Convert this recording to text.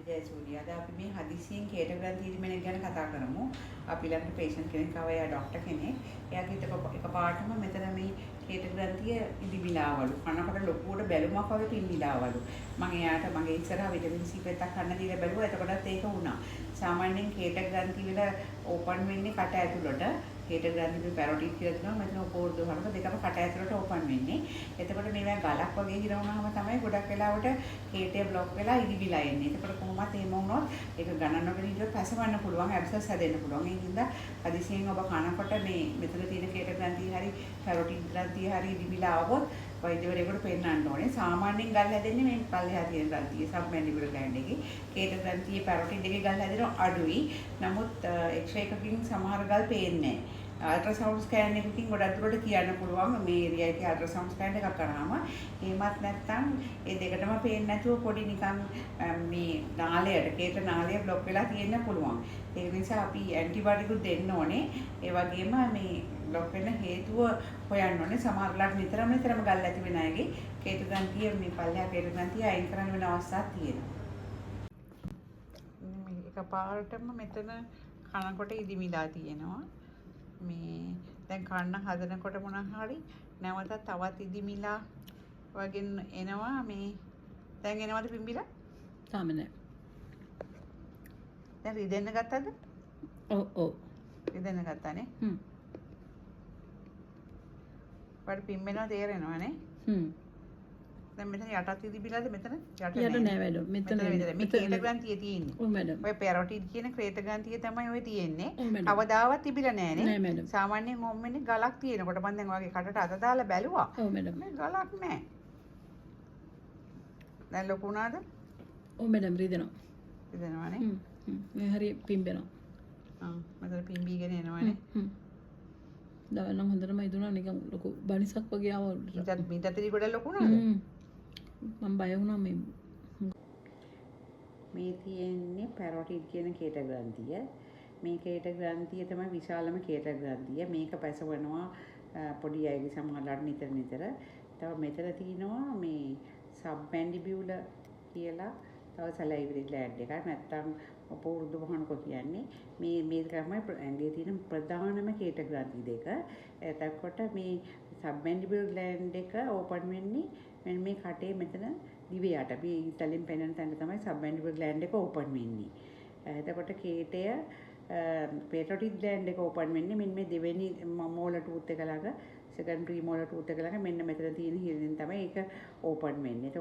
ජයසූරිය. අද අපි මේ හදිසියෙන් කේට ග්‍රන්ථි ඉදිමෙන ගැන කතා කරමු. අපි ළඟට පේෂන්ට් කෙනෙක් ආවා. එයා ડોක්ටර් කෙනෙක්. එයාගේ එකපාරටම මෙතන මේ කේට ග්‍රන්ථිය ඉදිමිලාවලු. කනකොට ලොකුවට බැලුමක් වගේ පිම්බිලාවලු. මම එයාට මගේ ඉස්සරහා විටමින් C පෙත්තක් කන්න දීලා බැලුවා. එතකොටත් ඒක වුණා. සාමාන්‍යයෙන් කේට ග්‍රන්ථි වල ඕපන් වෙන්නේ කට ඇතුළට. කේට ග්‍රන්ථි වල පැරොටිඩ් කියලා තියෙනවා. මෙතන උපෝර්ධ හරක දෙකම කට ඇතුළට ඕපන් වෙන්නේ. එතකොට මේවා ගලක් වගේ හිරවුනහම තමයි ගොඩක් වෙලාවට කේටය බ්ලොක් වෙලා ඉදිවිලා එන්නේ. එතකොට කොහොමත් එහෙම වුණොත් ඒක ගණන් නොගෙන ඉඳලා පැසවන්න පුළුවන්, ඇබ්සස් හැදෙන්න පුළුවන්. ඒ හින්දා හදිසියෙන් ඔබ කනකොට මේ මෙතන තියෙන කේට ග්‍රන්ථිය හරි පැරොටිඩ් ග්‍රන්ථිය හරි ඉදිවිලා આવොත් වෛද්‍යවරයෙකුට පෙන්නන්න ඕනේ. සාමාන්‍යයෙන් ගල් හැදෙන්නේ මේ පල්ලෙහා තියෙන ග්‍රන්ථිය, සබ්මැන්ඩිබුලර් ග්ලෑන්ඩ් එකේ. කේට ග්‍රන්ථියේ පැරොටිඩ් එකේ ගල් හැදෙනවා අඩුයි. නමුත් එක්ස්රේ එකකින් සමහර ගල් පේන්නේ නැහැ. අල්ට්‍රාසවුන්ඩ් ස්කෑන් එකකින් ගොඩක් දුරට කියන්න පුළුවන් මේ ඒරියා එකේ අල්ට්‍රාසවුන්ඩ් ස්කෑන් එකක් කරාම. එහෙමත් නැත්නම් ඒ දෙකටම පේන්නේ නැතුව පොඩි නිකන් මේ නාලයට කේට නාලය બ્લોක් වෙලා තියෙන්න පුළුවන්. ඒ නිසා අපි ඇන්ටිබයොටිකුත් දෙන්න ඕනේ. ඒ වගේම මේ બ્લોක් වෙන හේතුව හොයන්න ඕනේ. සමහරවිට නිතරම ගල් ඇති වෙන අයගේ කේට ග්‍රන්ථිය මේ පල්ලෙහා කේට ග්‍රන්ථිය අයින් කරන්න වෙන අවස්ථාවක් තියෙනවා. මේ එකපාරටම මෙතන කනකොට ඉදිමිලා තියෙනවා. මේ දැන් කන්න හදනකොට මොන හරි නැවත තවත් ඉදිමිලා වගේ එනවා. මේ දැන් එනවද පිම්බිලා? තාම නෑ. දැන් රිදෙන්න ගත්තද? ඔව්. රිදෙන්න ගත්තානේ. වඩ පිම්බෙනවා තේරෙනවනේ. දැන් මෙතන යටත් ඉදිමිලාද මෙතන? යට නෑ වැඩ. මෙතන මේ කේට ග්‍රන්ථිය තියෙන්නේ. ඔව් මැඩම්. ඔය පැරොටිඩ් කියන ක්‍රේත ග්‍රන්ථිය තමයි ඔය තියෙන්නේ. ඔව් මැඩම්. කවදාවත් තිබිලා නෑනේ. නෑ මැඩම්. සාමාන්‍යයෙන් ඕම් වෙන්නේ ගලක් තියෙනකොට. මම දැන් ඔයගේ කටට අත දාලා බැලුවා. ඔව් මැඩම්. මේ ගලක් නෑ. දැන් ලොකු වුණාද? ඔව් මැඩම් රිදෙනවා. රිදෙනවානේ. මේ හරි පිම්බෙනවා. මෙතන පිම්බීගෙන එනවානේ. දවල් නම් හොඳටම ඉදුණා නිකන් ලොකු බනිසක් වගේ ආවා. මීටතරි ගොඩ ලොකු වුණාද? මම බය වුණා මේ තියෙන්නේ පැරොටිඩ් කියන කේට ග්‍රන්ථිය. මේ කේට ග්‍රන්ථිය තමයි විශාලම කේට ග්‍රන්ථිය. මේක පැසවනවා පොඩි අයගේ සමහරවිට නිතර. තව මෙතන තියෙනවා මේ සබ්මැන්ඩිබියුලර් කියලා තව සලයිවරි ග්ලෑන්ඩ් එකක්. නැත්තම් අපෝර්ධ වහනකො කියන්නේ මේ තමයි ඇඟේ තියෙන ප්‍රධානම කේට ග්‍රන්ථි දෙක. එතකොට මේ සබ්මැන්ඩිබියුලර් ග්ලෑන්ඩ් එක ඕපන් වෙන්නේ මෙන්න මේ කටේ මෙතන දිවයට. මේ ඉතලින් පෙනෙන තැන තමයි සබ්මැන්ඩිබියුලර් ග්ලෑන්ඩ් එක ඕපන් වෙන්නේ. එතකොට කේටය පැරොටිඩ් ග්ලෑන්ඩ් එක ඕපන් වෙන්නේ මෙන්න මේ දෙවෙනි මෝලර් ටූත් එක ළඟ, සෙකන්ඩරි මෝලර් ටූත් එක ළඟ මෙන්න මෙතන තියෙන හිරෙන් තමයි ඒක ඕපන් වෙන්නේ.